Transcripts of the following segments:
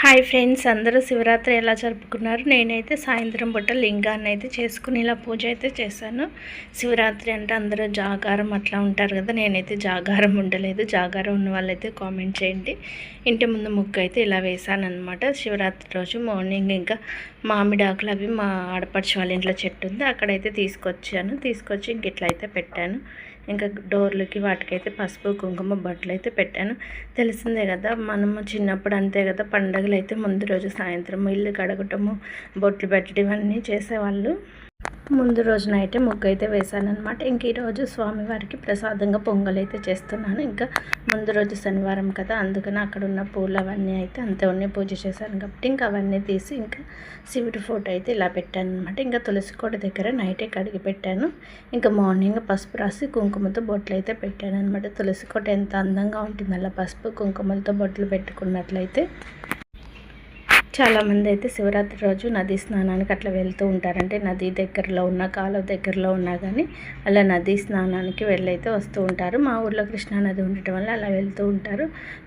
Hi friends, అందరూ శివరాత్రి ఎలా జరుపుకున్నారు? నేనైతే సాయంత్రం పూట లింగాన్ని అయితే చేసుకుని ఇలా పూజ అయితే చేశాను. శివరాత్రి అంటే అందరూ జాగారం అట్లా ఉంటారు కదా, నేనైతే జాగారం ఉండలేదు. జాగారం ఉన్న వాళ్ళైతే కామెంట్ చేయండి. ఇంటి ముందు ముగ్గు అయితే ఇలా వేసాను అనమాట. శివరాత్రి రోజు మార్నింగ్ ఇంకా మామిడి ఆకులు అవి మా ఆడపడుచు వాళ్ళ ఇంట్లో చెట్టు ఉంది, అక్కడైతే తీసుకొచ్చి ఇంక ఇట్లా అయితే పెట్టాను. ఇంకా డోర్లకి వాటికైతే పసుపు కుంకుమ బట్టలు అయితే పెట్టాను. తెలిసిందే కదా, మనము చిన్నప్పుడు అంతే కదా, పండగలు అయితే ముందు రోజు సాయంత్రం ఇల్లు కడగటము, బొట్లు పెట్టడం ఇవన్నీ చేసేవాళ్ళు. ముందు రోజు నైటే ముగ్గు అయితే వేసాను అనమాట. ఇంక ఈరోజు స్వామివారికి ప్రసాదంగా పొంగల్ అయితే చేస్తున్నాను. ఇంకా ముందు రోజు శనివారం కదా, అందుకని అక్కడ ఉన్న పూలు అవన్నీ అయితే అంతవన్నీ పూజ చేశాను కాబట్టి ఇంకా అవన్నీ తీసి ఇంకా శివుడి ఫోటో అయితే ఇలా పెట్టాను అనమాట. ఇంకా తులసి కోట దగ్గర నైటే కడిగి పెట్టాను. ఇంకా మార్నింగ్ పసుపు రాసి కుంకుమతో బొట్లు అయితే పెట్టాను అనమాట. తులసి కోట ఎంత అందంగా ఉంటుంది అలా పసుపు కుంకుమలతో బొట్లు పెట్టుకున్నట్లయితే. చాలామంది అయితే శివరాత్రి రోజు నదీ స్నానానికి అట్లా వెళ్తూ ఉంటారు. అంటే నదీ దగ్గరలో ఉన్న కాలువ దగ్గరలో ఉన్నా కానీ అలా నదీ స్నానానికి వెళ్ళైతే వస్తూ ఉంటారు. మా ఊర్లో కృష్ణా నది ఉండటం వల్ల అలా వెళ్తూ ఉంటారు.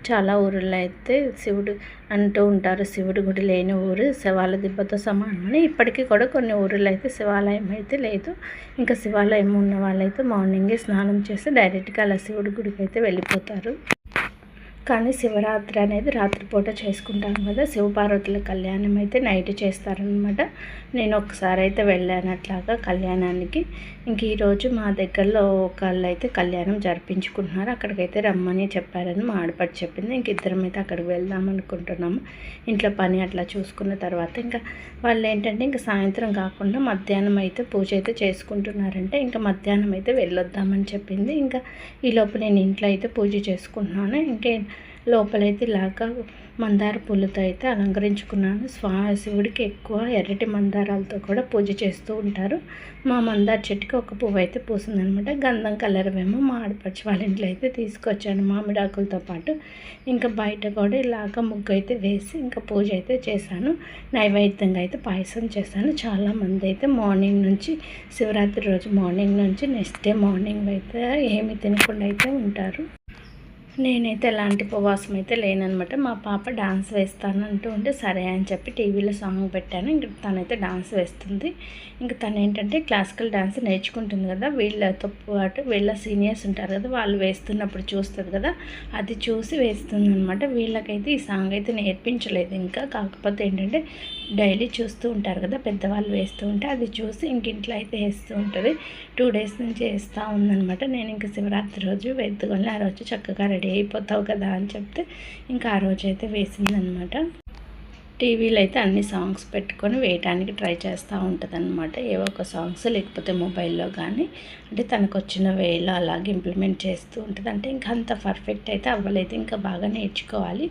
చాలా ఊర్లో అయితే శివుడు అంటూ ఉంటారు, శివుడి గుడి లేని ఊరు శివాల దిబ్బతో సమానమని. ఇప్పటికీ కూడా కొన్ని ఊర్లో అయితే శివాలయం అయితే లేదు. ఇంకా శివాలయం ఉన్న వాళ్ళైతే మార్నింగే స్నానం చేసి డైరెక్ట్గా అలా శివుడి గుడికి అయితే వెళ్ళిపోతారు. కానీ శివరాత్రి అనేది రాత్రిపూట చేసుకుంటాం కదా, శివపార్వతుల కళ్యాణం అయితే నైట్ చేస్తారనమాట. నేను ఒకసారి అయితే వెళ్ళాను అట్లాగా కళ్యాణానికి. ఇంక ఈరోజు మా దగ్గరలో ఒకళ్ళు అయితే కళ్యాణం జరిపించుకుంటున్నారు, అక్కడికైతే రమ్మని చెప్పారని మా ఆడపడి చెప్పింది. ఇంక ఇద్దరం అయితే అక్కడికి వెళ్దాం అనుకుంటున్నాము. ఇంట్లో పని అట్లా చూసుకున్న తర్వాత ఇంకా వాళ్ళు ఏంటంటే ఇంకా సాయంత్రం కాకుండా మధ్యాహ్నం అయితే పూజ అయితే చేసుకుంటున్నారంటే ఇంకా మధ్యాహ్నం అయితే వెళ్ళొద్దామని చెప్పింది. ఇంకా ఈలోపు నేను ఇంట్లో అయితే పూజ చేసుకుంటున్నాను. ఇంకే లోపలైతే ఇలాగా మందార పూలతో అయితే అలంకరించుకున్నాను. శివుడికి ఎక్కువ ఎర్రటి మందారాలతో కూడా పూజ చేస్తూ ఉంటారు. మా మందార చెట్టుకి ఒక పువ్వు అయితే పూసిందనమాట. గంధం కలర్ ఏమో మా ఆడపడిచి వాళ్ళ ఇంట్లో అయితే తీసుకొచ్చాను మామిడాకులతో పాటు. ఇంకా బయట కూడా ఇలాగ ముగ్గు అయితే వేసి ఇంకా పూజ అయితే చేశాను. నైవేద్యంగా అయితే పాయసం చేశాను. చాలామంది అయితే మార్నింగ్ నుంచి శివరాత్రి రోజు మార్నింగ్ నుంచి నెక్స్ట్ డే మార్నింగ్ అయితే ఏమి తినకుండా అయితే ఉంటారు. నేనైతే ఎలాంటి ఉపవాసం అయితే లేననమాట. మా పాప డాన్స్ వేస్తానంటూ ఉంటే సరే అని చెప్పి టీవీలో సాంగ్ పెట్టాను. ఇంక తనైతే డాన్స్ వేస్తుంది. ఇంక తను ఏంటంటే క్లాసికల్ డాన్స్ నేర్చుకుంటుంది కదా, వీళ్ళతో పాటు వీళ్ళ సీనియర్స్ ఉంటారు కదా, వాళ్ళు వేస్తున్నప్పుడు చూస్తుంది కదా, అది చూసి వేస్తుంది అనమాట. వీళ్ళకైతే ఈ సాంగ్ అయితే నేర్పించలేదు ఇంకా. కాకపోతే ఏంటంటే డైలీ చూస్తూ ఉంటారు కదా పెద్దవాళ్ళు వేస్తూ ఉంటే, అది చూసి ఇంక ఇంట్లో అయితే వేస్తూ ఉంటుంది. 2 days నుంచి వేస్తూ ఉందనమాట. నేను ఇంక శివరాత్రి రోజు వేద్దుకొని ఆ రోజు చక్కగా రెడీ అయిపోతావు కదా అని చెప్తే ఇంకా ఆ రోజు అయితే వేసిందనమాట. టీవీలో అయితే అన్ని సాంగ్స్ పెట్టుకొని వేయడానికి ట్రై చేస్తూ ఉంటుంది అనమాట. ఏవో ఒక సాంగ్స్ లేకపోతే మొబైల్లో కానీ, అంటే తనకు వచ్చిన వేలో అలాగే ఇంప్లిమెంట్ చేస్తూ ఉంటుంది. అంటే ఇంకా అంత పర్ఫెక్ట్ అయితే అవ్వలేదు, ఇంకా బాగా నేర్చుకోవాలి.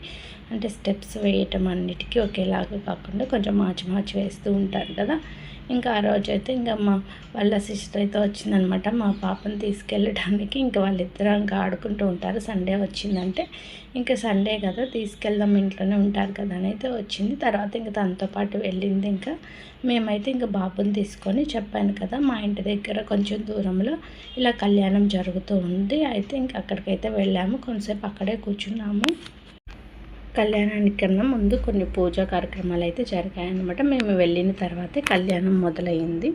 అంటే స్టెప్స్ వేయటం అన్నిటికీ ఒకేలాగా కాకుండా కొంచెం మార్చి వేస్తూ ఉంటారు కదా. ఇంకా ఆ రోజు అయితే ఇంకా వాళ్ళ సిస్టర్ అయితే వచ్చిందనమాట మా పాపను తీసుకెళ్ళడానికి. ఇంకా వాళ్ళిద్దరూ ఇంకా ఆడుకుంటూ ఉంటారు. సండే వచ్చిందంటే ఇంకా సండే కదా తీసుకెళ్దాం, ఇంట్లోనే ఉంటారు కదా అని అయితే వచ్చింది. తర్వాత ఇంకా తనతో పాటు వెళ్ళింది. ఇంకా మేమైతే ఇంకా బాబుని తీసుకొని, చెప్పాను కదా మా ఇంటి దగ్గర కొంచెం దూరంలో ఇలా కళ్యాణం జరుగుతూ ఉంది. అయితే ఇంకా అక్కడికైతే వెళ్ళాము, కొంతసేపు అక్కడే కూర్చున్నాము. కళ్యాణానికి కన్నా ముందు కొన్ని పూజా కార్యక్రమాలు అయితే జరిగాయన్నమాట. మేము వెళ్ళిన తర్వాతే కళ్యాణం మొదలైంది.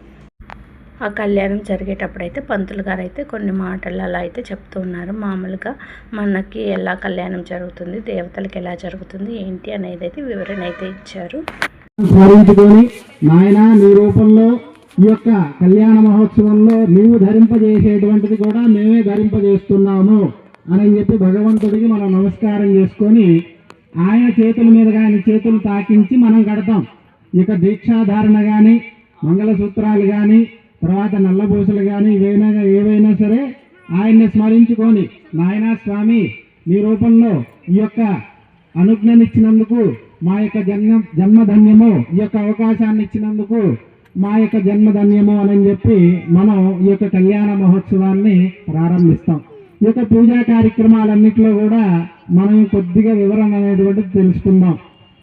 ఆ కళ్యాణం జరిగేటప్పుడు అయితే పంతులు గారు అయితే కొన్ని మాటలు అలా అయితే చెప్తూ ఉన్నారు. మామూలుగా మనకి ఎలా కళ్యాణం జరుగుతుంది, దేవతలకు ఎలా జరుగుతుంది ఏంటి అనేది అయితే వివరణ అయితే ఇచ్చారు. నాయనా నీ రూపంలో ఈ యొక్క కళ్యాణ మహోత్సవంలో నీవు ధరింపజేసేటువంటిది కూడా మేమే ధరింపజేస్తున్నాము అని చెప్పి భగవంతుడికి మనం నమస్కారం చేసుకొని ఆయన చేతుల మీద కానీ చేతులు తాకించి మనం కడతాం. ఇక దీక్షాధారణ కానీ, మంగళసూత్రాలు కానీ, తర్వాత నల్లబూసలు కానీ ఏవైనా సరే ఆయన్ని స్మరించుకొని, నాయనా స్వామి నీ రూపంలో ఈ యొక్క అనుజ్ఞనిచ్చినందుకు మా యొక్క జన్మధన్యము, ఈ యొక్క అవకాశాన్ని ఇచ్చినందుకు మా యొక్క జన్మధన్యము అని చెప్పి మనం ఈ యొక్క కళ్యాణ మహోత్సవాన్ని ప్రారంభిస్తాం. ఈ యొక్క పూజా కార్యక్రమాలన్నింటిలో కూడా మనం కొద్దిగా వివరణ అనేటువంటిది తెలుసుకుందాం.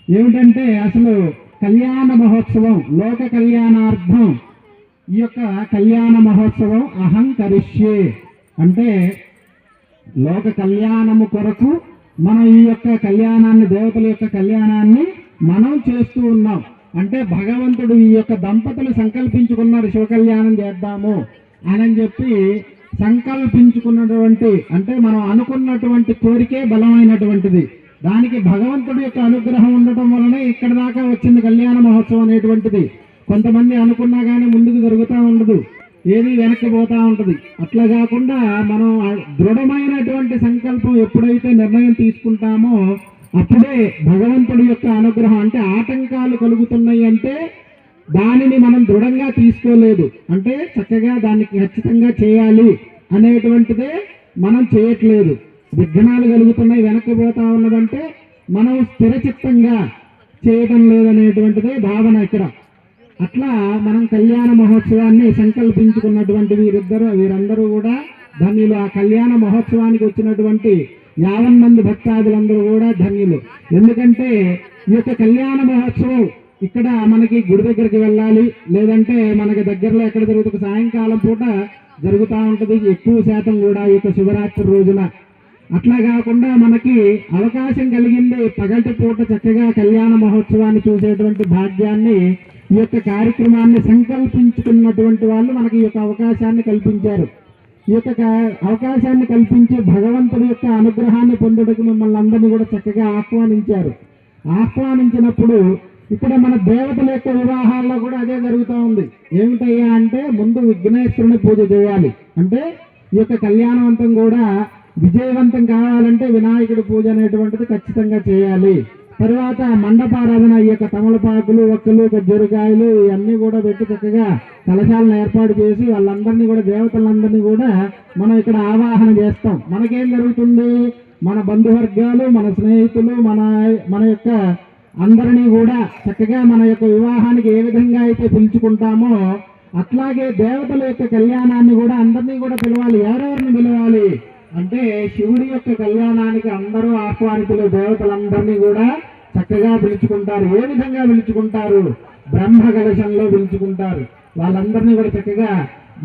ఏమిటంటే అసలు కళ్యాణ మహోత్సవం, లోక కళ్యాణార్థం ఈ యొక్క కళ్యాణ మహోత్సవం అహంకరిష్యే అంటే లోక కళ్యాణము కొరకు మనం ఈ యొక్క కళ్యాణాన్ని, దేవతల యొక్క కళ్యాణాన్ని మనం చేస్తూ ఉన్నాం. అంటే భగవంతుడు ఈ యొక్క దంపతులు సంకల్పించుకున్నారు శివ కళ్యాణం చేద్దాము అని చెప్పి సంకల్పించుకున్నటువంటి, అంటే మనం అనుకున్నటువంటి కోరికే బలమైనటువంటిది. దానికి భగవంతుడి యొక్క అనుగ్రహం ఉండటం వలనే ఇక్కడ దాకా వచ్చింది కళ్యాణ మహోత్సవం అనేటువంటిది. కొంతమంది అనుకున్నా కానీ ముందుకు జరుగుతూ ఉండదు, ఏది వెనక్కి పోతా ఉంటుంది. అట్లా కాకుండా మనం దృఢమైనటువంటి సంకల్పం ఎప్పుడైతే నిర్ణయం తీసుకుంటామో అప్పుడే భగవంతుడి యొక్క అనుగ్రహం, అంటే ఆటంకాలు కలుగుతున్నాయి అంటే దానిని మనం దృఢంగా తీసుకోలేదు, అంటే చక్కగా దాన్ని ఖచ్చితంగా చేయాలి అనేటువంటిదే మనం చేయట్లేదు. విఘ్నాలు కలుగుతున్నాయి, వెనక్కి పోతా ఉన్నదంటే మనం స్థిరచిత్తంగా చేయడం లేదనేటువంటిదే భావన ఇక్కడ. అట్లా మనం కళ్యాణ మహోత్సవాన్ని సంకల్పించుకున్నటువంటి వీరందరూ కూడా ధన్యులు. ఆ కళ్యాణ మహోత్సవానికి వచ్చినటువంటి 50 మంది భక్తాదులందరూ కూడా ధన్యులు. ఎందుకంటే ఈ యొక్క కళ్యాణ మహోత్సవం ఇక్కడ మనకి గుడి దగ్గరికి వెళ్ళాలి, లేదంటే మనకి దగ్గరలో ఎక్కడ జరుగుతుంది, సాయంకాలం పూట జరుగుతూ ఉంటుంది ఎక్కువ శాతం కూడా ఈ యొక్క శివరాత్రి రోజున. అట్లా కాకుండా మనకి అవకాశం కలిగింది పగటి పూట చక్కగా కళ్యాణ మహోత్సవాన్ని చూసేటువంటి భాగ్యాన్ని ఈ యొక్క కార్యక్రమాన్ని సంకల్పించుకున్నటువంటి వాళ్ళు మనకి ఈ యొక్క అవకాశాన్ని కల్పించారు. ఈ యొక్క అవకాశాన్ని కల్పించి భగవంతుడి యొక్క అనుగ్రహాన్ని పొందుటకు మిమ్మల్ని అందరినీ కూడా చక్కగా ఆహ్వానించారు. ఆహ్వానించినప్పుడు ఇక్కడ మన దేవతల యొక్క వివాహాల్లో కూడా అదే జరుగుతూ ఉంది. ఏమిటయ్యా అంటే ముందు విఘ్నేశ్వరుని పూజ చేయాలి. అంటే ఈ యొక్క కళ్యాణవంతం కూడా విజయవంతం కావాలంటే వినాయకుడి పూజ అనేటువంటిది ఖచ్చితంగా చేయాలి. తర్వాత మండపారాధన, ఈ యొక్క తమలపాకులు, ఒక్కలు, ఖర్జూరకాయలు ఇవన్నీ కూడా పెట్టి చక్కగా కలశాలను ఏర్పాటు చేసి వాళ్ళందరినీ కూడా, దేవతలందరినీ కూడా మనం ఇక్కడ ఆవాహన చేస్తాం. మనకేం జరుగుతుంది, మన బంధువర్గాలు, మన స్నేహితులు, మన యొక్క అందరినీ కూడా చక్కగా మన యొక్క వివాహానికి ఏ విధంగా అయితే పిలుచుకుంటామో అట్లాగే దేవతల యొక్క కళ్యాణాన్ని కూడా అందరినీ కూడా పిలవాలి. ఎవరెవరిని పిలవాలి అంటే శివుడి యొక్క కళ్యాణానికి అందరూ ఆహ్వానితులు, దేవతలందరినీ కూడా చక్కగా పిలుచుకుంటారు. ఏ విధంగా పిలుచుకుంటారు, బ్రహ్మ కలశంలో పిలుచుకుంటారు. వాళ్ళందరినీ కూడా చక్కగా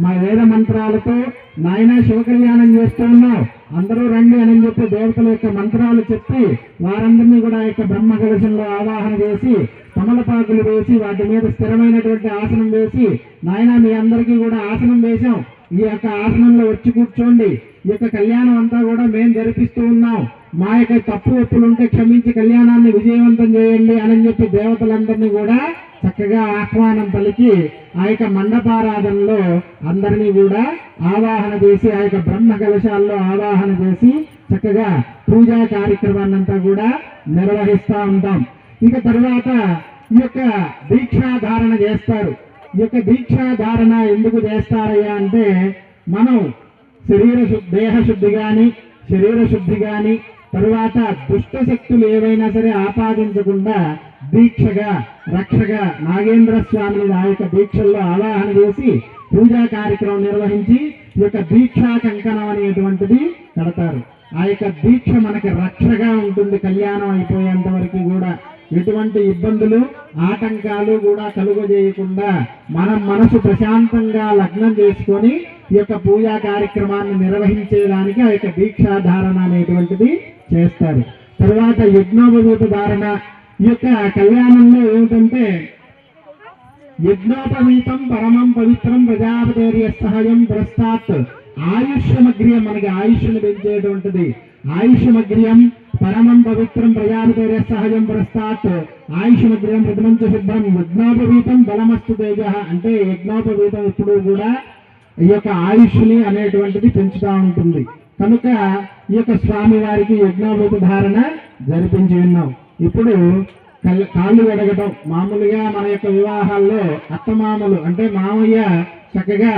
మా వేద మంత్రాలతో నాయన శివ కళ్యాణం చేస్తూ ఉన్నాం, అందరూ రండి అని చెప్పి దేవతల యొక్క మంత్రాలు చెప్పి వారందరినీ కూడా యొక్క బ్రహ్మ కలశంలో ఆవాహన చేసి తమలపాకులు వేసి వాటి మీద స్థిరమైనటువంటి ఆసనం వేసి, నాయన మీ అందరికీ కూడా ఆసనం వేశాం, ఈ యొక్క ఆసనంలో వచ్చి కూర్చోండి, ఈ యొక్క కళ్యాణం అంతా కూడా మేము జరిపిస్తూ ఉన్నాం, మా యొక్క తప్పు ఒప్పులు ఉంటే క్షమించి కళ్యాణాన్ని విజయవంతం చేయండి అని చెప్పి దేవతలందరినీ కూడా చక్కగా ఆహ్వానం పలికి ఆ యొక్క మండపారాధనలో అందరినీ కూడా ఆవాహన చేసి ఆ యొక్క బ్రహ్మ కలశాల్లో ఆవాహన చేసి చక్కగా పూజా కార్యక్రమాన్ని అంతా కూడా నిర్వహిస్తూ ఉంటాం. ఇక తర్వాత ఈ యొక్క దీక్షాధారణ చేస్తారు. ఈ యొక్క దీక్షాధారణ ఎందుకు చేస్తారయ్యా అంటే మనం దేహశుద్ధి కానీ శరీర శుద్ధి కానీ తరువాత దుష్ట శక్తులు ఏవైనా సరే ఆపాదించకుండా దీక్షగా రక్షగా నాగేంద్ర స్వామిని ఆ యొక్క దీక్షల్లో ఆవాహన చేసి పూజా కార్యక్రమం నిర్వహించి ఈ యొక్క దీక్షా కంకణం అనేటువంటిది కడతారు. ఆ యొక్క దీక్ష మనకి రక్షగా ఉంటుంది. కళ్యాణం అయిపోయేంత వరకు కూడా ఎటువంటి ఇబ్బందులు ఆటంకాలు కూడా కలుగజేయకుండా మనం మనసు ప్రశాంతంగా లగ్నం చేసుకొని ఈ యొక్క పూజా కార్యక్రమాన్ని నిర్వహించేదానికి ఆ యొక్క దీక్షాధారణ అనేటువంటిది చేస్తారు. తర్వాత యజ్ఞోపవీత ధారణ. ఈ యొక్క కళ్యాణంలో ఏమిటంటే యజ్ఞోపవీతం పరమం పవిత్రం ప్రజాపతేర్య సహజం పురస్తాత్ ఆయుష్యమగ్రియం, మనకి ఆయుష్ను పెంచేటువంటిది. ఆయుష్యమగ్రియం పరమం పవిత్రం ప్రజాపతేర్య సహజం పురస్తాత్ ఆయుష్యమగ్రియం ప్రథమంచ శుభ్రం యజ్ఞోపవీతం బలమస్తు తేజ. అంటే యజ్ఞోపవీతం ఎప్పుడూ కూడా ఈ యొక్క ఆయుష్ని అనేటువంటిది పెంచుతూ ఉంటుంది. కనుక ఈ యొక్క స్వామి వారికి యజ్ఞోపవీత ధారణ జరిపించి ఉన్నాం. ఇప్పుడు కాళ్ళు కడగటం. మామూలుగా మన యొక్క వివాహాల్లో అత్తమామలు అంటే మామయ్య చక్కగా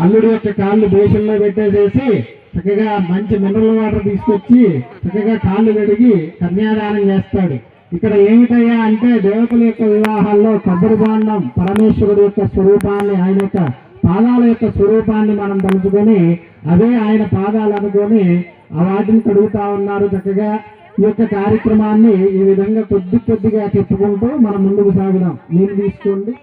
అల్లుడి యొక్క కాళ్ళు బేషన్లో పెట్టేసేసి చక్కగా మంచి మినరల్ వాటర్ తీసుకొచ్చి చక్కగా కాళ్ళు కడిగి కన్యాదానం చేస్తాడు. ఇక్కడ ఏమిటయ్యా అంటే దేవతల యొక్క వివాహాల్లో కొబ్బరి బాండం పరమేశ్వరుడు యొక్క స్వరూపాన్ని, ఆయన యొక్క పాదాల యొక్క స్వరూపాన్ని మనం తలుచుకొని అదే ఆయన పాదాలు అనుకొని వాటిని కడుగుతా ఉన్నారు. చక్కగా ఈ యొక్క కార్యక్రమాన్ని ఈ విధంగా కొద్దిగా చెప్పుకుంటూ మనం ముందుకు సాగుదాం. నీళ్ళు తీసుకోండి.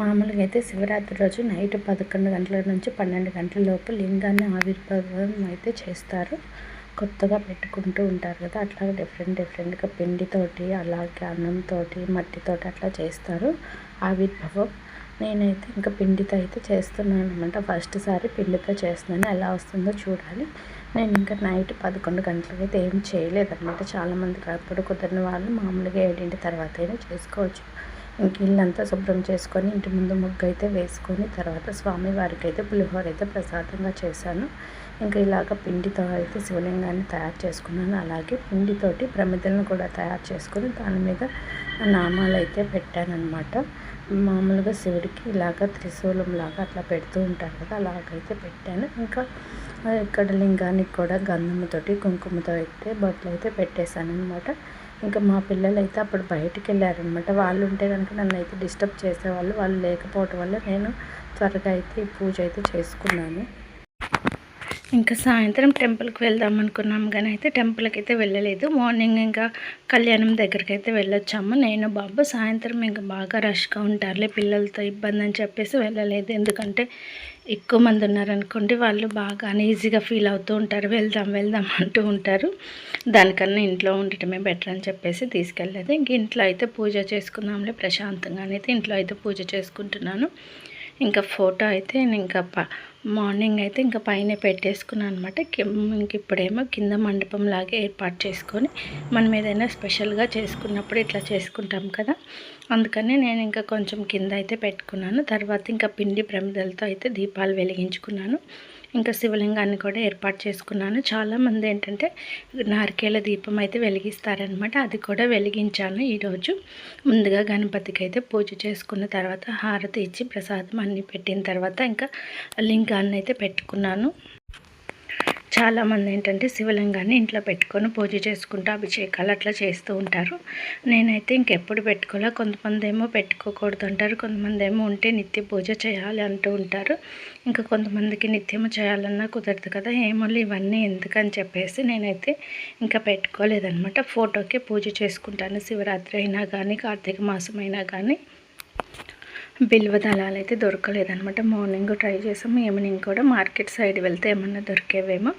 మామూలుగా అయితే శివరాత్రి రోజు నైట్ 11 గంటల నుంచి 12 గంటల లోపు లింగాన్ని ఆవిర్భావం అయితే చేస్తారు. కొత్తగా పెట్టుకుంటూ ఉంటారు కదా, అట్లా డిఫరెంట్గా పిండితోటి అలాగే అన్నంతోటి మట్టితోటి అట్లా చేస్తారు ఆవిర్భావం. నేనైతే ఇంకా పిండితో అయితే చేస్తున్నాను అనమాట. ఫస్ట్ సారి పిండితో చేస్తున్నాను, ఎలా వస్తుందో చూడాలి. నేను ఇంకా నైట్ 11 గంటలకి అయితే ఏం చేయలేదన్నమాట. చాలామందికి అప్పుడు కుదిరిన వాళ్ళు మామూలుగా 7 తర్వాత అయినా చేసుకోవచ్చు. ఇంక ఇల్లంతా శుభ్రం చేసుకొని ఇంటి ముందు ముగ్గు అయితే వేసుకొని తర్వాత స్వామివారికి అయితే పులిహోర అయితే ప్రసాదంగా చేశాను. ఇంకా ఇలాగ పిండితో అయితే శివలింగాన్ని తయారు చేసుకున్నాను. అలాగే పిండితోటి ప్రమిదలను కూడా తయారు చేసుకొని దాని మీద నామాలు అయితే పెట్టానన్నమాట. మామూలుగా శివుడికి ఇలాగ త్రిశూలం లాగా అట్లా పెడుతూ ఉంటారు కదా, అలాగైతే పెట్టాను. ఇంకా ఇక్కడ లింగానికి కూడా గంధముతోటి కుంకుమతో అయితే బొట్లు అయితే పెట్టేశాను అనమాట. ఇంకా మా పిల్లలు అయితే అప్పుడు బయటికి వెళ్ళారనమాట. వాళ్ళు ఉంటే కనుక నన్ను అయితే డిస్టర్బ్ చేసేవాళ్ళు. వాళ్ళు లేకపోవటం వల్ల నేను త్వరగా అయితే ఈ పూజ అయితే చేసుకున్నాను. ఇంకా సాయంత్రం టెంపుల్కి వెళ్దాం అనుకున్నాం కానీ అయితే టెంపుల్కి అయితే వెళ్ళలేదు. మార్నింగ్ ఇంకా కళ్యాణం దగ్గరికి అయితే వెళ్ళొచ్చాము నేను బాబు. సాయంత్రం ఇంకా బాగా రష్గా ఉంటారులే, పిల్లలతో ఇబ్బంది అని చెప్పేసి వెళ్ళలేదు. ఎందుకంటే ఎక్కువ మంది ఉన్నారనుకోండి, వాళ్ళు బాగా అనీజీగా ఫీల్ అవుతూ ఉంటారు, వెళ్దాం అంటూ ఉంటారు. దానికన్నా ఇంట్లో ఉండటమే బెటర్ అని చెప్పేసి తీసుకెళ్ళలేదు. ఇంక ఇంట్లో అయితే పూజ చేసుకుందాంలే ప్రశాంతంగా అయితే ఇంట్లో అయితే పూజ చేసుకుంటున్నాను. ఇంకా ఫోటో అయితే ఇంకా మార్నింగ్ అయితే ఇంకా పైన పెట్టేసుకున్నాను అనమాట. ఇంక ఇప్పుడేమో కింద మండపం లాగే ఏర్పాటు చేసుకొని మనం ఏదైనా స్పెషల్గా చేసుకున్నప్పుడు ఇట్లా చేసుకుంటాం కదా, అందుకని నేను ఇంకా కొంచెం కింద అయితే పెట్టుకున్నాను. తర్వాత ఇంకా పిండి ప్రమిదలతో అయితే దీపాలు వెలిగించుకున్నాను. ఇంకా శివలింగాన్ని కూడా ఏర్పాటు చేసుకున్నాను. చాలామంది ఏంటంటే నారికేల దీపం అయితే వెలిగిస్తారనమాట, అది కూడా వెలిగించాను ఈరోజు. ముందుగా గణపతికి అయితే పూజ చేసుకున్న తర్వాత హారతి ఇచ్చి ప్రసాదం అన్నీ పెట్టిన తర్వాత ఇంకా లింగాన్ని అయితే పెట్టుకున్నాను. చాలామంది ఏంటంటే శివలింగాన్ని ఇంట్లో పెట్టుకొని పూజ చేసుకుంటూ అభిషేకాలు అట్లా చేస్తూ ఉంటారు. నేనైతే ఇంకెప్పుడు పెట్టుకోలే. కొంతమంది ఏమో పెట్టుకోకూడదు అంటారు, కొంతమంది ఏమో ఉంటే నిత్య పూజ చేయాలి అంటూ ఉంటారు. ఇంకా కొంతమందికి నిత్యము చేయాలన్నా కుదరదు కదా, ఏమో ఇవన్నీ ఎందుకని చెప్పేసి నేనైతే ఇంకా పెట్టుకోలేదన్నమాట. ఫోటోకే పూజ చేసుకుంటాను. శివరాత్రి అయినా కానీ కార్తీక మాసం అయినా కానీ. బిల్వ దళాలు అయితే దొరకలేదనమాట. మార్నింగ్ ట్రై చేసాము, ఈవినింగ్ కూడా మార్కెట్ సైడ్ వెళ్తే ఏమన్నా దొరికేవేమో.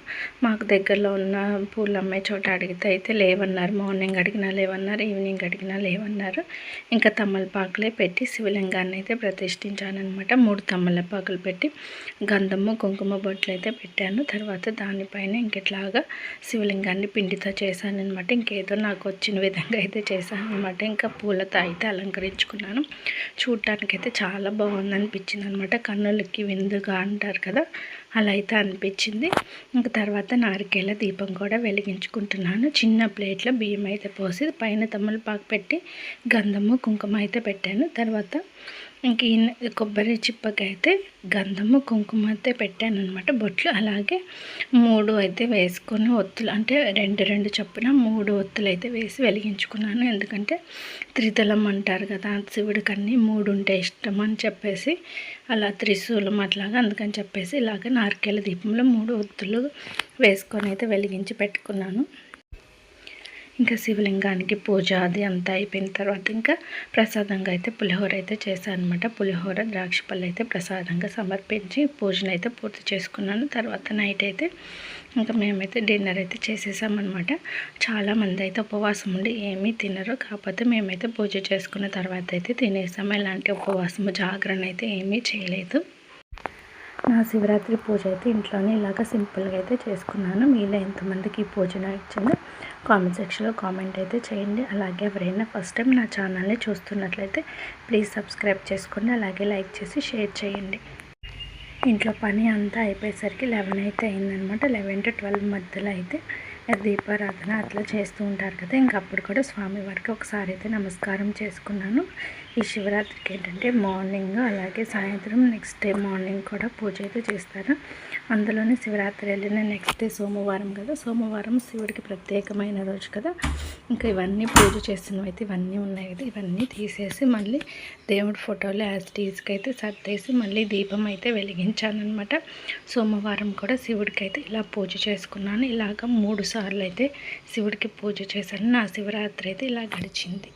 మాకు దగ్గరలో ఉన్న పూలు అమ్మే చోట అడిగితే అయితే లేవన్నారు. మార్నింగ్ అడిగినా లేవన్నారు, ఈవినింగ్ అడిగినా లేవన్నారు. ఇంకా తమలపాకులే పెట్టి శివలింగాన్ని అయితే ప్రతిష్ఠించానమాట. 3 తమలపాకులు పెట్టి గంధము కుంకుమ బొట్లు అయితే పెట్టాను. తర్వాత దానిపైన ఇంకెట్లాగా శివలింగాన్ని పిండితో చేశానమాట. ఇంకేదో నాకు వచ్చిన విధంగా అయితే చేశాను అనమాట. ఇంకా పూలతో అయితే అలంకరించుకున్నాను. చూడటానికి అయితే చాలా బాగుంది అనిపించింది అనమాట. కన్నులకి విందుగా అంటారు కదా, అలా అయితే అనిపించింది. ఇంకా తర్వాత నారికేల దీపం కూడా వెలిగించుకుంటున్నాను. చిన్న ప్లేట్లో బియ్యం అయితే పోసి పైన తమలపాకు పెట్టి గంధము కుంకుమ అయితే పెట్టాను. తర్వాత ఇంక కొబ్బరి చిప్పకి అయితే గంధము కుంకుమ అయితే పెట్టాను అనమాట బొట్లు. అలాగే 3 అయితే వేసుకొని ఒత్తులు అంటే 2 చొప్పున 3 ఒత్తులు అయితే వేసి వెలిగించుకున్నాను. ఎందుకంటే త్రిదళం అంటారు కదా, శివుడికి అన్నీ 3 ఉంటే ఇష్టం అని చెప్పేసి అలా త్రిశూలం అట్లాగా, అందుకని చెప్పేసి ఇలాగ నారికేల దీపంలో 3 ఒత్తులు వేసుకొని అయితే వెలిగించి పెట్టుకున్నాను. ఇంకా శివలింగానికి పూజ అది అంతా అయిపోయిన తర్వాత ఇంకా ప్రసాదంగా అయితే పులిహోర అయితే చేశాను అనమాట. పులిహోర ద్రాక్ష పళ్ళు అయితే ప్రసాదంగా సమర్పించి పూజను అయితే పూర్తి చేసుకున్నాను. తర్వాత నైట్ అయితే ఇంకా మేమైతే డిన్నర్ అయితే చేసేసామన్నమాట. చాలామంది అయితే ఉపవాసం ఉండి ఏమీ తినరు, కాకపోతే మేమైతే పూజ చేసుకున్న తర్వాత అయితే తినేసాము. ఎలాంటి ఉపవాసము జాగరణ అయితే ఏమీ చేయలేదు. నా శివరాత్రి పూజ అయితే ఇంట్లోనే ఇలాగ సింపుల్గా అయితే చేసుకున్నాను. మీలో ఎంతమందికి ఈ పూజ నచ్చిందో కామెంట్ సెక్షన్లో కామెంట్ అయితే చేయండి. అలాగే ఎవరైనా ఫస్ట్ టైం నా ఛానల్ని చూస్తున్నట్లయితే ప్లీజ్ సబ్స్క్రైబ్ చేసుకోండి. అలాగే లైక్ చేసి షేర్ చేయండి. ఇంట్లో పని అంతా అయిపోయేసరికి 11 అయితే అయిందనమాట. 11 to 12 మధ్యలో అయితే దీపారాధన అట్లా చేస్తూ ఉంటారు కదా, ఇంకా అప్పుడు కూడా స్వామివారికి ఒకసారి అయితే నమస్కారం చేసుకున్నాను. ఈ శివరాత్రికి ఏంటంటే మార్నింగ్ అలాగే సాయంత్రం నెక్స్ట్ డే మార్నింగ్ కూడా పూజ అయితే చేస్తారు. అందులోనే శివరాత్రి వెళ్ళిన నెక్స్ట్ డే సోమవారం కదా, సోమవారం శివుడికి ప్రత్యేకమైన రోజు కదా. ఇంకా ఇవన్నీ పూజ చేసినవి అయితే ఇవన్నీ ఉన్నాయి కదా, ఇవన్నీ తీసేసి మళ్ళీ దేవుడి ఫోటోలు యాజ్ టీజ్కి అయితే సర్దేసి మళ్ళీ దీపం అయితే వెలిగించాను అనమాట. సోమవారం కూడా శివుడికి అయితే ఇలా పూజ చేసుకున్నాను. ఇలాగ 3 సార్లు అయితే శివుడికి పూజ చేశాను. నా శివరాత్రి అయితే ఇలా గడిచింది.